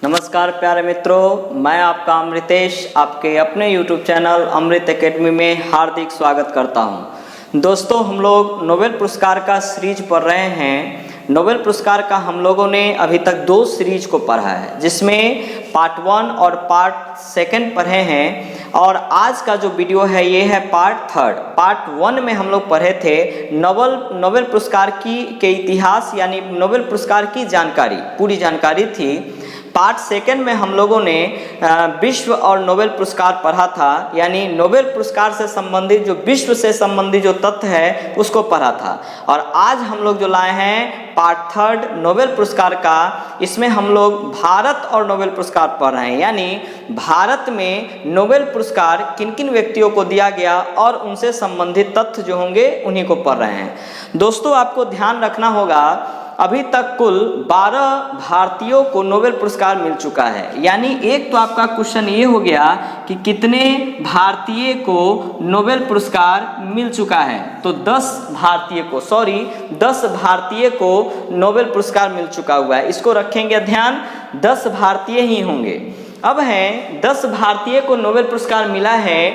नमस्कार प्यारे मित्रों, मैं आपका अमृतेश आपके अपने YouTube चैनल अमृत एकेडमी में हार्दिक स्वागत करता हूं। दोस्तों, हम लोग नोबेल पुरस्कार का सीरीज पढ़ रहे हैं। नोबेल पुरस्कार का हम लोगों ने अभी तक 2 सीरीज को पढ़ा है, जिसमें पार्ट 1 और पार्ट 2 पढ़े हैं और आज का जो वीडियो है ये है पार्ट 3। पार्ट 1 में हम लोग पढ़े थे नोबेल पुरस्कार के इतिहास यानी नोबेल पुरस्कार की जानकारी, पूरी जानकारी थी। पार्ट 2 में हम लोगों ने विश्व और नोबेल पुरस्कार पढ़ा था, यानी नोबेल पुरस्कार से संबंधित जो विश्व से संबंधित जो तथ्य है उसको पढ़ा था। और आज हम लोग जो लाए हैं पार्ट 3 नोबेल पुरस्कार का, इसमें हम लोग भारत और नोबेल पुरस्कार पढ़ रहे हैं, यानी भारत में नोबेल पुरस्कार किन किन व्यक्तियों को दिया गया और उनसे संबंधित तथ्य जो होंगे उन्हीं को पढ़ रहे हैं। दोस्तों, आपको ध्यान रखना होगा, अभी तक कुल 12 भारतीयों को नोबेल पुरस्कार मिल चुका है। यानी एक तो आपका क्वेश्चन ये हो गया कि कितने भारतीय को नोबेल पुरस्कार मिल चुका है, तो 10 भारतीय को नोबेल पुरस्कार मिल चुका हुआ है। इसको रखेंगे ध्यान, 10 भारतीय ही होंगे। अब है 10 भारतीय को नोबेल पुरस्कार मिला है,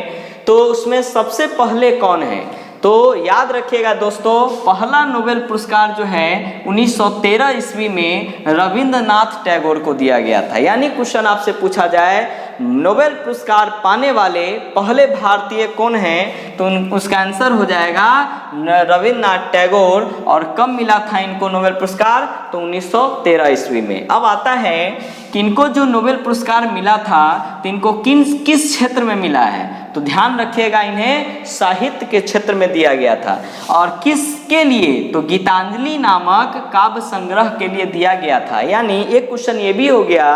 तो उसमें सबसे पहले कौन है? तो याद रखिएगा दोस्तों, पहला नोबेल पुरस्कार जो है 1913 ईस्वी में रविंद्रनाथ टैगोर को दिया गया था। यानी क्वेश्चन आपसे पूछा जाए नोबेल पुरस्कार पाने वाले पहले भारतीय कौन हैं, तो उसका आंसर हो जाएगा रविंद्रनाथ टैगोर। और कब मिला था इनको नोबेल पुरस्कार? तो 1913 ईस्वी में। अब आता है कि इनको जो नोबेल पुरस्कार मिला था तो इनको किस क्षेत्र में मिला है? तो ध्यान रखिएगा, इन्हें साहित्य के क्षेत्र में दिया गया था। और किसके लिए? तो गीतांजलि नामक काव्य संग्रह के लिए दिया गया था। यानी एक क्वेश्चन ये भी हो गया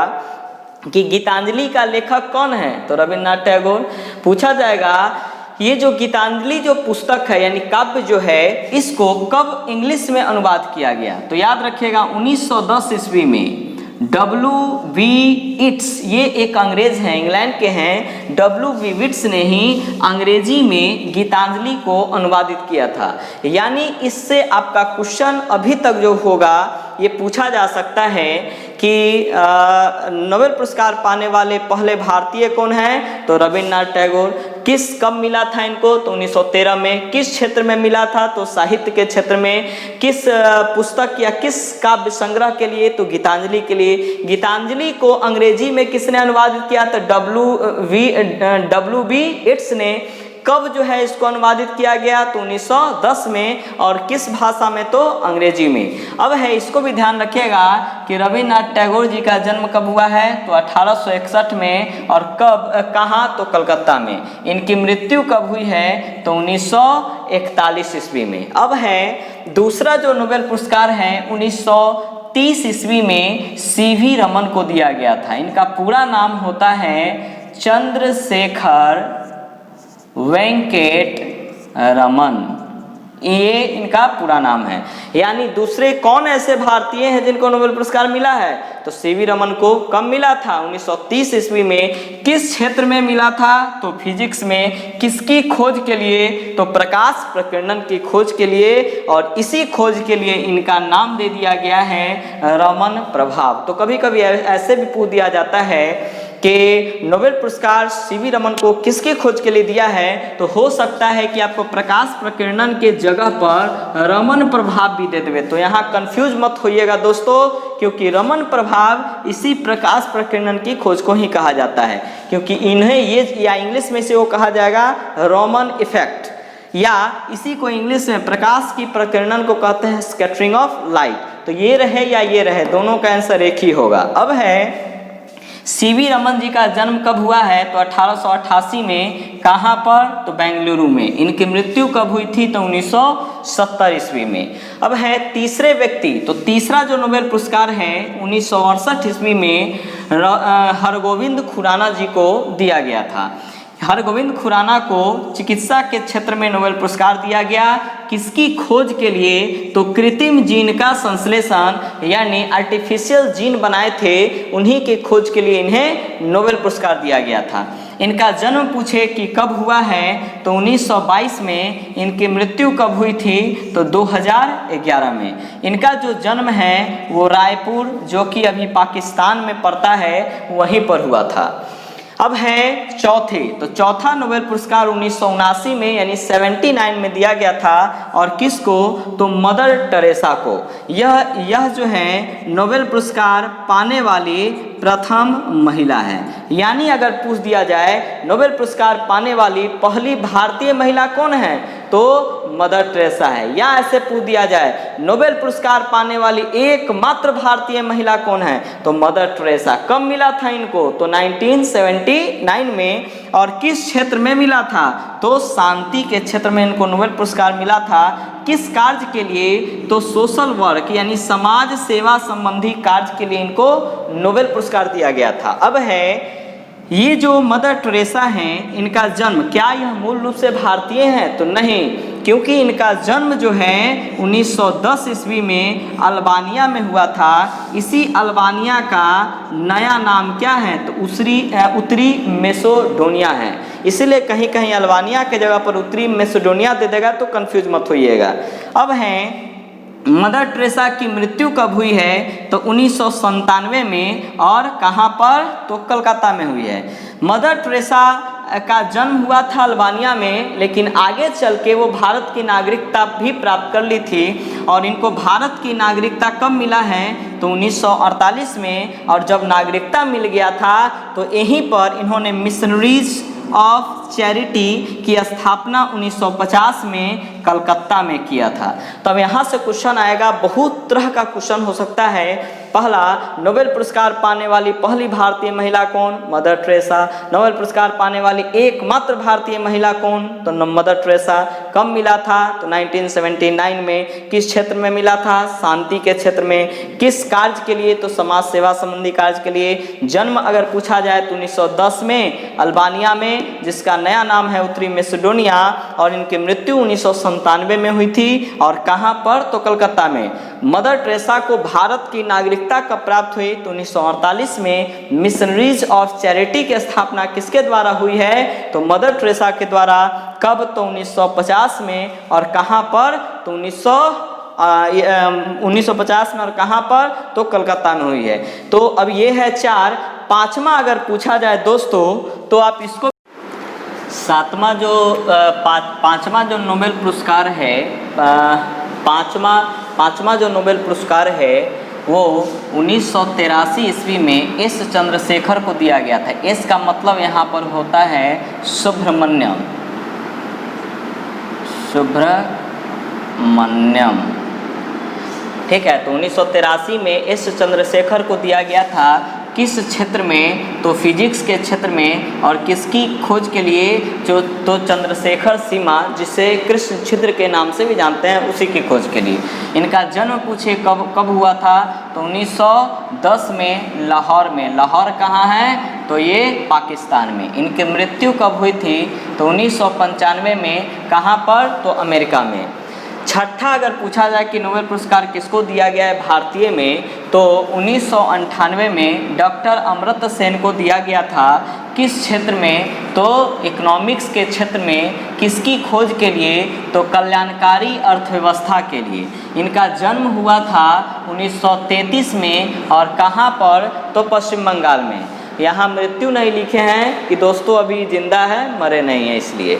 कि गीतांजलि का लेखक कौन है? तो रविंद्रनाथ टैगोर। पूछा जाएगा ये जो गीतांजलि जो पुस्तक है यानी काव्य जो है, इसको कब इंग्लिश में अनुवाद किया गया? तो याद रखिएगा 1910 ईस्वी में W.V. इट्स, ये एक अंग्रेज हैं, इंग्लैंड के हैं, W.V. इट्स ने ही अंग्रेजी में गीतांजलि को अनुवादित किया था। यानी इससे आपका क्वेश्चन अभी तक जो होगा ये पूछा जा सकता है कि नोबेल पुरस्कार पाने वाले पहले भारतीय कौन हैं? तो रविंद्रनाथ टैगोर। कब मिला था इनको? तो 1913 में। किस क्षेत्र में मिला था? तो साहित्य के क्षेत्र में। किस पुस्तक या किस काव्य संग्रह के लिए? तो गीतांजलि के लिए। गीतांजलि को अंग्रेजी में किसने अनुवादित किया? तो W.V. इट्स ने। कब जो है इसको अनुवादित किया गया? तो 1910 में। और किस भाषा में? तो अंग्रेजी में। अब है इसको भी ध्यान रखिएगा कि रविंद्रनाथ टैगोर जी का जन्म कब हुआ है? तो 1861 में। और कब, कहाँ? तो कलकत्ता में। इनकी मृत्यु कब हुई है? तो 1941 ईस्वी में। अब है दूसरा जो नोबेल पुरस्कार है 1930 ईस्वी में CV रमन को दिया गया था। इनका पूरा नाम होता है चंद्रशेखर वेंकट रमन, ये इनका पूरा नाम है। यानी दूसरे कौन ऐसे भारतीय हैं जिनको नोबेल पुरस्कार मिला है? तो CV रमन को कब मिला था? 1930 ईस्वी में। किस क्षेत्र में मिला था? तो फिजिक्स में। किसकी खोज के लिए? तो प्रकाश प्रकीर्णन की खोज के लिए। और इसी खोज के लिए इनका नाम दे दिया गया है रमन प्रभाव। तो कभी कभी ऐसे भी पूछ दिया जाता है कि नोबेल पुरस्कार CV रमन को किसकी खोज के लिए दिया है, तो हो सकता है कि आपको प्रकाश प्रकीर्णन के जगह पर रमन प्रभाव भी दे देवे। तो यहाँ कंफ्यूज मत होइएगा दोस्तों, क्योंकि रमन प्रभाव इसी प्रकाश प्रकीर्णन की खोज को ही कहा जाता है, क्योंकि इन्हें ये या इंग्लिश में से वो कहा जाएगा रमन इफेक्ट, या इसी को इंग्लिश में प्रकाश की प्रकीर्णन को कहते हैं स्कैटरिंग ऑफ लाइट। तो ये रहे या ये रहे, दोनों का आंसर एक ही होगा। अब है CV रमन जी का जन्म कब हुआ है? तो 1888 में। कहाँ पर? तो बेंगलुरु में। इनकी मृत्यु कब हुई थी? तो 1970 ईस्वी में। अब है तीसरे व्यक्ति, तो तीसरा जो नोबेल पुरस्कार है 1968 ईस्वी में हरगोविंद खुराना जी को दिया गया था। हरगोविंद खुराना को चिकित्सा के क्षेत्र में नोबेल पुरस्कार दिया गया। किसकी खोज के लिए? तो कृत्रिम जीन का संश्लेषण, यानी आर्टिफिशियल जीन बनाए थे, उन्हीं के खोज के लिए इन्हें नोबेल पुरस्कार दिया गया था। इनका जन्म पूछे कि कब हुआ है तो 1922 में। इनकी मृत्यु कब हुई थी तो 2011 में। इनका जो जन्म है वो रायपुर, जो कि अभी पाकिस्तान में पड़ता है, वहीं पर हुआ था। अब है चौथे, तो चौथा नोबेल पुरस्कार 1979 में यानी 79 में दिया गया था। और किसको तो मदर टेरेसा को। यह जो है नोबेल पुरस्कार पाने वाली प्रथम महिला है। यानी अगर पूछ दिया जाए नोबेल पुरस्कार पाने वाली पहली भारतीय महिला कौन है तो मदर टेरेसा है। या ऐसे पूछ दिया जाए नोबेल पुरस्कार पाने वाली एकमात्र भारतीय महिला कौन है तो मदर टेरेसा। कब मिला था इनको तो 1979 में। और किस क्षेत्र में मिला था तो शांति के क्षेत्र में इनको नोबेल पुरस्कार मिला था। किस कार्य के लिए तो सोशल वर्क यानी समाज सेवा संबंधी कार्य के लिए इनको नोबेल पुरस्कार दिया गया था। अब है ये जो मदर टेरेसा हैं, इनका जन्म, क्या यह मूल रूप से भारतीय हैं तो नहीं, क्योंकि इनका जन्म जो है 1910 ईस्वी में अल्बानिया में हुआ था। इसी अल्बानिया का नया नाम क्या है तो उत्तरी मैसेडोनिया है। इसीलिए कहीं कहीं अल्बानिया के जगह पर उत्तरी मैसेडोनिया दे देगा तो कंफ्यूज मत होइएगा। अब है मदर टेरेसा की मृत्यु कब हुई है तो 1997 में। और कहाँ पर तो कलकत्ता में हुई है। मदर टेरेसा का जन्म हुआ था अल्बानिया में, लेकिन आगे चल के वो भारत की नागरिकता भी प्राप्त कर ली थी। और इनको भारत की नागरिकता कब मिला है तो 1948 में। और जब नागरिकता मिल गया था तो यहीं पर इन्होंने मिशनरीज ऑफ चैरिटी की स्थापना 1950 में कलकत्ता में किया था। तो अब यहाँ से क्वेश्चन आएगा, बहुत तरह का क्वेश्चन हो सकता है। पहला, नोबेल पुरस्कार पाने वाली पहली भारतीय महिला कौन मदर टेरेसा। नोबेल पुरस्कार पाने वाली एकमात्र भारतीय महिला कौन तो मदर टेरेसा। कब मिला था तो 1979 में। किस क्षेत्र में मिला था शांति के क्षेत्र में। किस कार्य के लिए तो समाज सेवा संबंधी कार्य के लिए। जन्म अगर पूछा जाए तो 1910 में अल्बानिया में, जिसका नया नाम है उत्तरी मैसेडोनिया। और इनकी मृत्यु 1997 में हुई थी। और कहाँ पर तो कलकत्ता में। मदर टेरेसा को भारत की नागरिकता कब प्राप्त हुई तो 1948 में। मिशनरीज ऑफ चैरिटी की स्थापना किसके द्वारा हुई है तो मदर टेरेसा के द्वारा। कब तो 1950 में। और कहाँ पर तो 1950 में। और कहाँ पर तो कलकत्ता में हुई है। तो अब ये है 4। पांचवा अगर पूछा जाए दोस्तों तो आप इसको पांचवा जो नोबेल पुरस्कार है, पांचवा जो नोबेल पुरस्कार है वो 1983 ईस्वी में एस चंद्रशेखर को दिया गया था। एस का मतलब यहाँ पर होता है सुब्रमण्यम। ठीक है, तो 1983 में एस चंद्रशेखर को दिया गया था। किस क्षेत्र में तो फिजिक्स के क्षेत्र में। और किसकी खोज के लिए जो तो चंद्रशेखर सीमा, जिसे कृष्ण छिद्र के नाम से भी जानते हैं, उसी की खोज के लिए। इनका जन्म पूछे कब हुआ था तो 1910 में लाहौर में। लाहौर कहाँ है तो ये पाकिस्तान में। इनकी मृत्यु कब हुई थी तो 1995 में। कहाँ पर तो अमेरिका में। छठा अगर पूछा जाए कि नोबेल पुरस्कार किसको दिया गया है भारतीय में तो 1998 में डॉक्टर अमर्त्य सेन को दिया गया था। किस क्षेत्र में तो इकोनॉमिक्स के क्षेत्र में। किसकी खोज के लिए तो कल्याणकारी अर्थव्यवस्था के लिए। इनका जन्म हुआ था 1933 में। और कहाँ पर तो पश्चिम बंगाल में। यहाँ मृत्यु नहीं लिखे हैं कि दोस्तों अभी जिंदा है, मरे नहीं है इसलिए।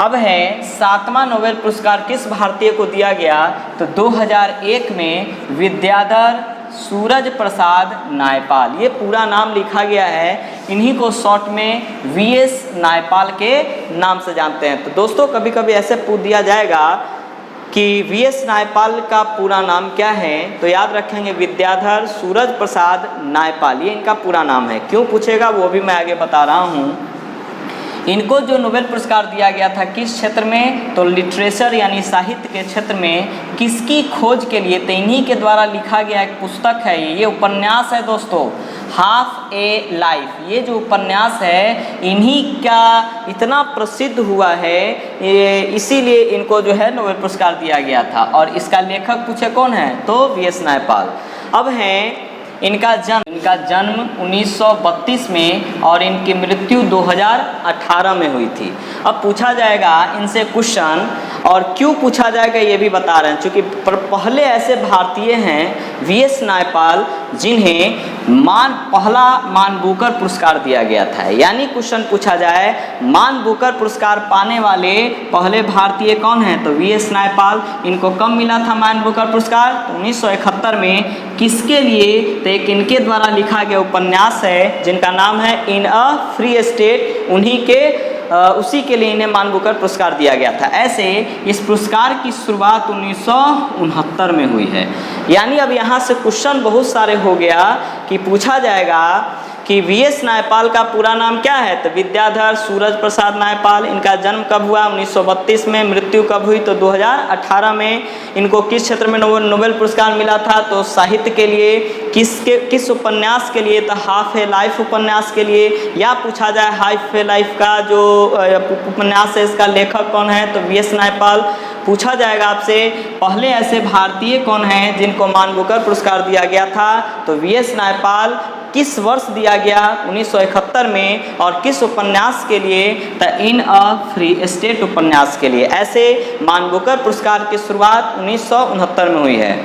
अब है 7वां नोबेल पुरस्कार किस भारतीय को दिया गया तो 2001 में विद्याधर सूरज प्रसाद नायपाल। ये पूरा नाम लिखा गया है। इन्हीं को शॉर्ट में वीएस नायपाल के नाम से जानते हैं। तो दोस्तों कभी कभी ऐसे पूछ दिया जाएगा कि वीएस नायपाल का पूरा नाम क्या है तो याद रखेंगे विद्याधर सूरज प्रसाद नायपाल। ये इनका पूरा नाम है। क्यों पूछेगा वो भी मैं आगे बता रहा हूँ। इनको जो नोबेल पुरस्कार दिया गया था किस क्षेत्र में तो लिटरेचर यानी साहित्य के क्षेत्र में। किसकी खोज के लिए तो इन्हीं के द्वारा लिखा गया एक पुस्तक है। ये उपन्यास है दोस्तों, हाफ ए लाइफ। ये जो उपन्यास है इन्हीं का इतना प्रसिद्ध हुआ है, इसीलिए इनको जो है नोबेल पुरस्कार दिया गया था। और इसका लेखक पूछे कौन है तो वीएस नायपाल। अब हैं इनका जन्म 1932 में और इनकी मृत्यु 2018 में हुई थी। अब पूछा जाएगा इनसे क्वेश्चन, और क्यों पूछा जाएगा ये भी बता रहे हैं, क्योंकि पहले ऐसे भारतीय हैं वीएस नायपाल जिन्हें पहला मान बुकर पुरस्कार दिया गया था। यानी क्वेश्चन पूछा जाए मान बुकर पुरस्कार पाने वाले पहले भारतीय कौन हैं, तो वीएस नायपाल। इनको कब मिला था मान बुकर पुरस्कार, तो 1971 में। किसके लिए, तो एक इनके द्वारा लिखा गया उपन्यास है जिनका नाम है इन अ फ्री स्टेट, उसी के लिए इन्हें मान बुकर पुरस्कार दिया गया था। ऐसे इस पुरस्कार की शुरुआत 1969 में हुई है। यानी अब यहाँ से क्वेश्चन बहुत सारे हो गया कि पूछा जाएगा कि वीएस नायपाल का पूरा नाम क्या है, तो विद्याधर सूरज प्रसाद नायपाल। इनका जन्म कब हुआ, 1932 में। मृत्यु कब हुई, तो 2018 में। इनको किस क्षेत्र में नोबेल पुरस्कार मिला था, तो साहित्य के लिए। किस उपन्यास के लिए, तो हाफ ए लाइफ उपन्यास के लिए। या पूछा जाए हाफ ए लाइफ का जो उपन्यास है इसका लेखक कौन है, तो वीएस नायपाल। पूछा जाएगा आपसे पहले ऐसे भारतीय कौन हैं जिनको मान बुकर पुरस्कार दिया गया था, तो वीएस नायपाल। किस वर्ष दिया गया, 1971 में। और किस उपन्यास के लिए, the in a free state उपन्यास के लिए। ऐसे मान बुकर पुरस्कार की शुरुआत 1969 में हुई है।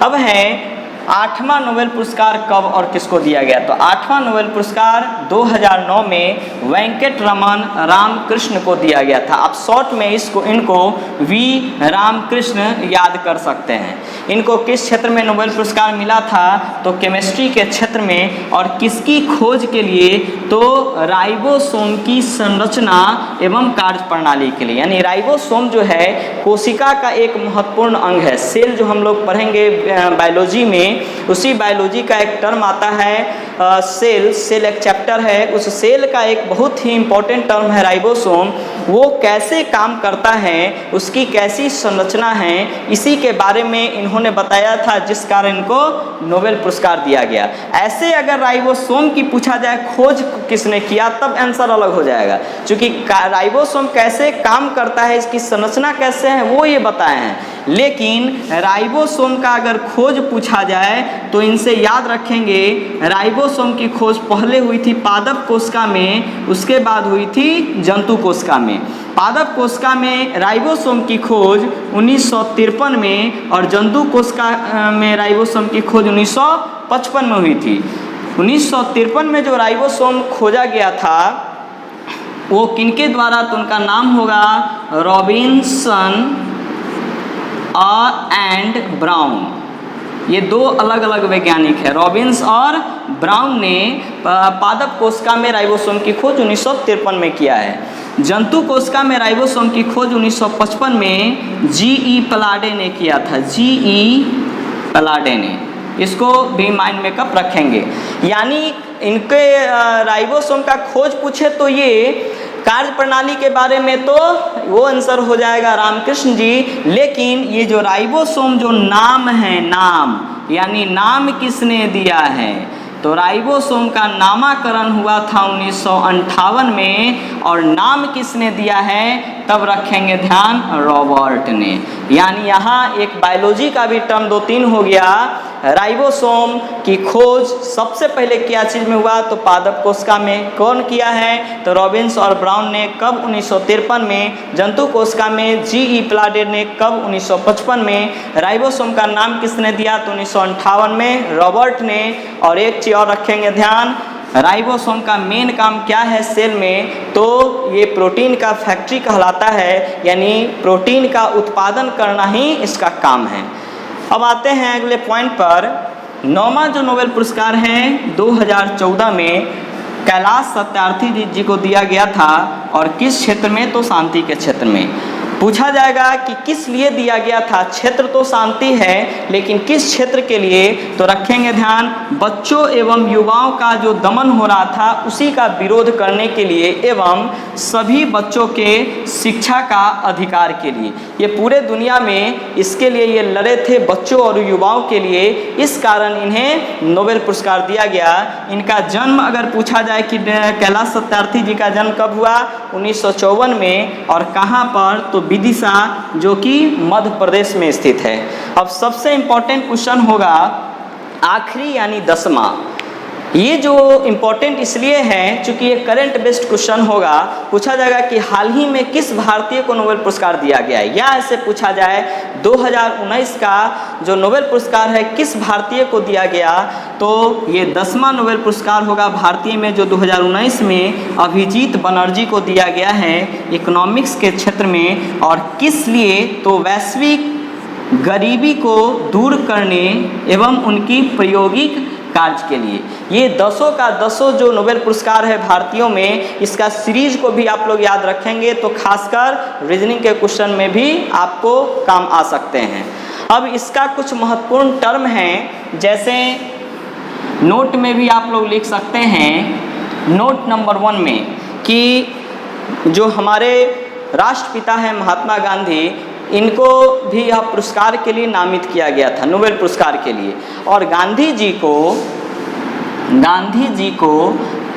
अब है 8वां नोबेल पुरस्कार कब और किसको दिया गया, तो 8वां नोबेल पुरस्कार 2009 में वेंकट रमन रामकृष्ण को दिया गया था। आप शॉर्ट में इनको वी रामकृष्ण याद कर सकते हैं। इनको किस क्षेत्र में नोबेल पुरस्कार मिला था, तो केमिस्ट्री के क्षेत्र में। और किसकी खोज के लिए, तो राइबोसोम की संरचना एवं कार्य प्रणाली के लिए। यानी राइबोसोम जो है कोशिका का एक महत्वपूर्ण अंग है। सेल जो हम लोग पढ़ेंगे बायोलॉजी में, उसी बायोलॉजी का एक टर्म आता है सेल एक चैप्टर है। उस सेल का एक बहुत ही इंपॉर्टेंट टर्म है राइबोसोम। वो कैसे काम करता है, उसकी कैसी संरचना है, इसी के बारे में इन्होंने बताया था, जिस कारण इनको नोबेल पुरस्कार दिया गया। ऐसे अगर राइबोसोम की पूछा जाए खोज किसने किया, तब आंसर अलग हो जाएगा, क्योंकि राइबोसोम कैसे काम करता है, इसकी संरचना कैसे है, वो ये बताए हैं। लेकिन राइबोसोम का अगर खोज पूछा जाए तो इनसे याद रखेंगे राइबोसोम की खोज पहले हुई थी पादप कोशिका में, उसके बाद हुई थी जंतु कोशिका में। पादप कोशिका में राइबोसोम की खोज 1953 में और जंतु कोशिका में राइबोसोम की खोज 1955 में हुई थी। 1953 में जो राइबोसोम खोजा गया था वो किनके द्वारा, तो उनका नाम होगा रॉबिन्सन एंड ब्राउन। ये दो अलग अलग वैज्ञानिक हैं, रॉबिन्स और ब्राउन ने पादप कोशिका में राइबोसोम की खोज 1953 में किया है। जंतु कोशिका में राइबोसोम की खोज 1955 में जी.ई. पलाडे ने किया था। जी.ई. पलाडे ने, इसको भी माइंड में कब रखेंगे। यानी इनके राइबोसोम का खोज पूछे तो ये कार्य प्रणाली के बारे में तो वो आंसर हो जाएगा रामकृष्ण जी। लेकिन ये जो राइबोसोम जो नाम है, नाम यानी नाम किसने दिया है, तो राइबोसोम का नामकरण हुआ था 1958 में। और नाम किसने दिया है, तब रखेंगे ध्यान, रॉबर्ट ने। यानी यहाँ एक बायोलॉजी का भी टर्म 2-3 हो गया। राइबोसोम की खोज सबसे पहले क्या चीज़ में हुआ, तो पादप कोशिका में। कौन किया है, तो रॉबिन्स और ब्राउन ने। कब, 1953 में। जंतु कोशिका में जी.ई. पलाडे ने। कब, 1955 में। राइबोसोम का नाम किसने दिया, तो 1958 में, रॉबर्ट ने। और एक चीज़ और रखेंगे ध्यान, राइबोसोम का मेन काम क्या है सेल में, तो ये प्रोटीन का फैक्ट्री कहलाता है। यानी प्रोटीन का उत्पादन करना ही इसका काम है। अब आते हैं अगले पॉइंट पर। 9वां जो नोबेल पुरस्कार है 2014 में कैलाश सत्यार्थी जी को दिया गया था। और किस क्षेत्र में, तो शांति के क्षेत्र में। पूछा जाएगा कि किस लिए दिया गया था। क्षेत्र तो शांति है, लेकिन किस क्षेत्र के लिए, तो रखेंगे ध्यान, बच्चों एवं युवाओं का जो दमन हो रहा था उसी का विरोध करने के लिए एवं सभी बच्चों के शिक्षा का अधिकार के लिए। ये पूरे दुनिया में इसके लिए ये लड़े थे, बच्चों और युवाओं के लिए। इस कारण इन्हें नोबेल पुरस्कार दिया गया। इनका जन्म अगर पूछा जाए कि कैलाश सत्यार्थी जी का जन्म कब हुआ, 1954 में। और कहाँ पर, तो विदिशा, जो कि मध्य प्रदेश में स्थित है। अब सबसे इम्पोर्टेंट क्वेश्चन होगा आखिरी यानी 10वां। ये जो इम्पोर्टेंट इसलिए है क्योंकि ये करंट बेस्ड क्वेश्चन होगा। पूछा जाएगा कि हाल ही में किस भारतीय को नोबेल पुरस्कार दिया गया है, या ऐसे पूछा जाए 2019 का जो नोबेल पुरस्कार है किस भारतीय को दिया गया, तो ये 10वां नोबेल पुरस्कार होगा भारतीय में, जो 2019 में अभिजीत बनर्जी को दिया गया है इकोनॉमिक्स के क्षेत्र में। और किस लिए, तो वैश्विक गरीबी को दूर करने एवं उनकी प्रायोगिक कार्य के लिए। ये 10 का 10 जो नोबेल पुरस्कार है भारतीयों में, इसका सीरीज को भी आप लोग याद रखेंगे तो खासकर रीजनिंग के क्वेश्चन में भी आपको काम आ सकते हैं। अब इसका कुछ महत्वपूर्ण टर्म हैं, जैसे नोट में भी आप लोग लिख सकते हैं, नोट नंबर 1 में, कि जो हमारे राष्ट्रपिता हैं महात्मा गांधी, इनको भी यह पुरस्कार के लिए नामित किया गया था, नोबेल पुरस्कार के लिए। और गांधी जी को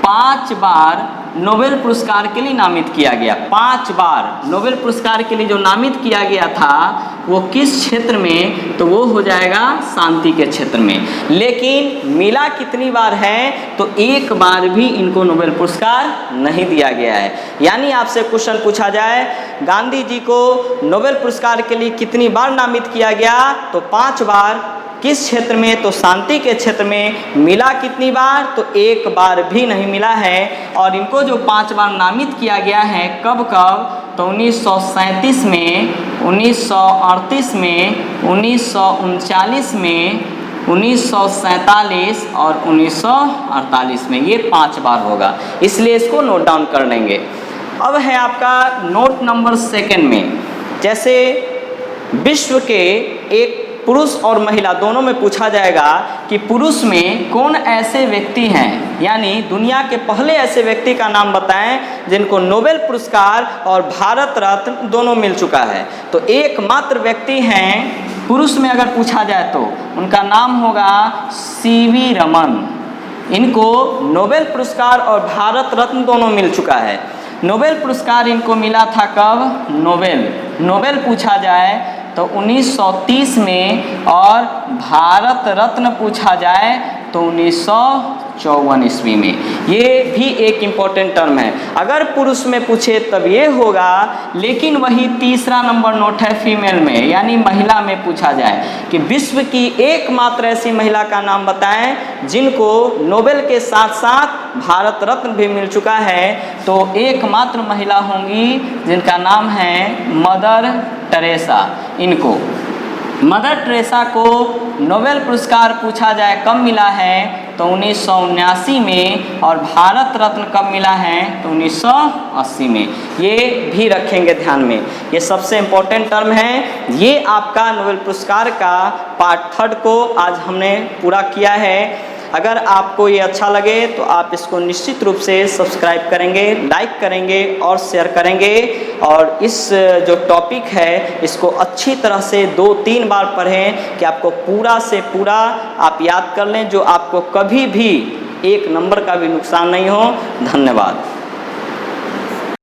5 बार नोबेल पुरस्कार के लिए नामित किया गया। 5 बार नोबेल पुरस्कार के लिए जो नामित किया गया था वो किस क्षेत्र में, तो वो हो जाएगा शांति के क्षेत्र में। लेकिन मिला कितनी बार है, तो 1 बार भी इनको नोबेल पुरस्कार नहीं दिया गया है। यानी आपसे क्वेश्चन पूछा जाए गांधी जी को नोबेल पुरस्कार के लिए कितनी बार नामित किया गया, तो 5 बार। किस क्षेत्र में, तो शांति के क्षेत्र में। मिला कितनी बार, तो 1 बार भी नहीं मिला है। और इनको जो 5 बार नामित किया गया है, कब कब, तो 1937 में, 1938 में, 1939 में, 1947 और 1948 में। ये 5 बार होगा, इसलिए इसको नोट डाउन कर लेंगे। अब है आपका नोट नंबर 2 में, जैसे विश्व के एक पुरुष और महिला दोनों में पूछा जाएगा कि पुरुष में कौन ऐसे व्यक्ति हैं, यानी दुनिया के पहले ऐसे व्यक्ति का नाम बताएं जिनको नोबेल पुरस्कार और भारत रत्न दोनों मिल चुका है। तो एकमात्र व्यक्ति हैं पुरुष में अगर पूछा जाए तो उनका नाम होगा सीवी रमन। इनको नोबेल पुरस्कार और भारत रत्न दोनों मिल चुका है। नोबेल पुरस्कार इनको मिला था कब, नोबेल पूछा जाए तो 1930 में, और भारत रत्न पूछा जाए तो 1954 ईस्वी में। ये भी एक इम्पोर्टेंट टर्म है। अगर पुरुष में पूछे तब ये होगा, लेकिन वही तीसरा नंबर नोट है फीमेल में, यानी महिला में पूछा जाए कि विश्व की एकमात्र ऐसी महिला का नाम बताएं जिनको नोबेल के साथ साथ भारत रत्न भी मिल चुका है। तो एकमात्र महिला होंगी जिनका नाम है मदर टेरेसा। इनको मदर टेरेसा को नोबेल पुरस्कार पूछा जाए कब मिला है, तो 1979 में। और भारत रत्न कब मिला है, तो 1980 में। ये भी रखेंगे ध्यान में, ये सबसे इम्पोर्टेंट टर्म है। ये आपका नोबेल पुरस्कार का पार्ट 3 को आज हमने पूरा किया है। अगर आपको ये अच्छा लगे तो आप इसको निश्चित रूप से सब्सक्राइब करेंगे, लाइक करेंगे और शेयर करेंगे। और इस जो टॉपिक है इसको अच्छी तरह से 2-3 बार पढ़ें कि आपको पूरा से पूरा आप याद कर लें, जो आपको कभी भी 1 नंबर का भी नुकसान नहीं हो। धन्यवाद।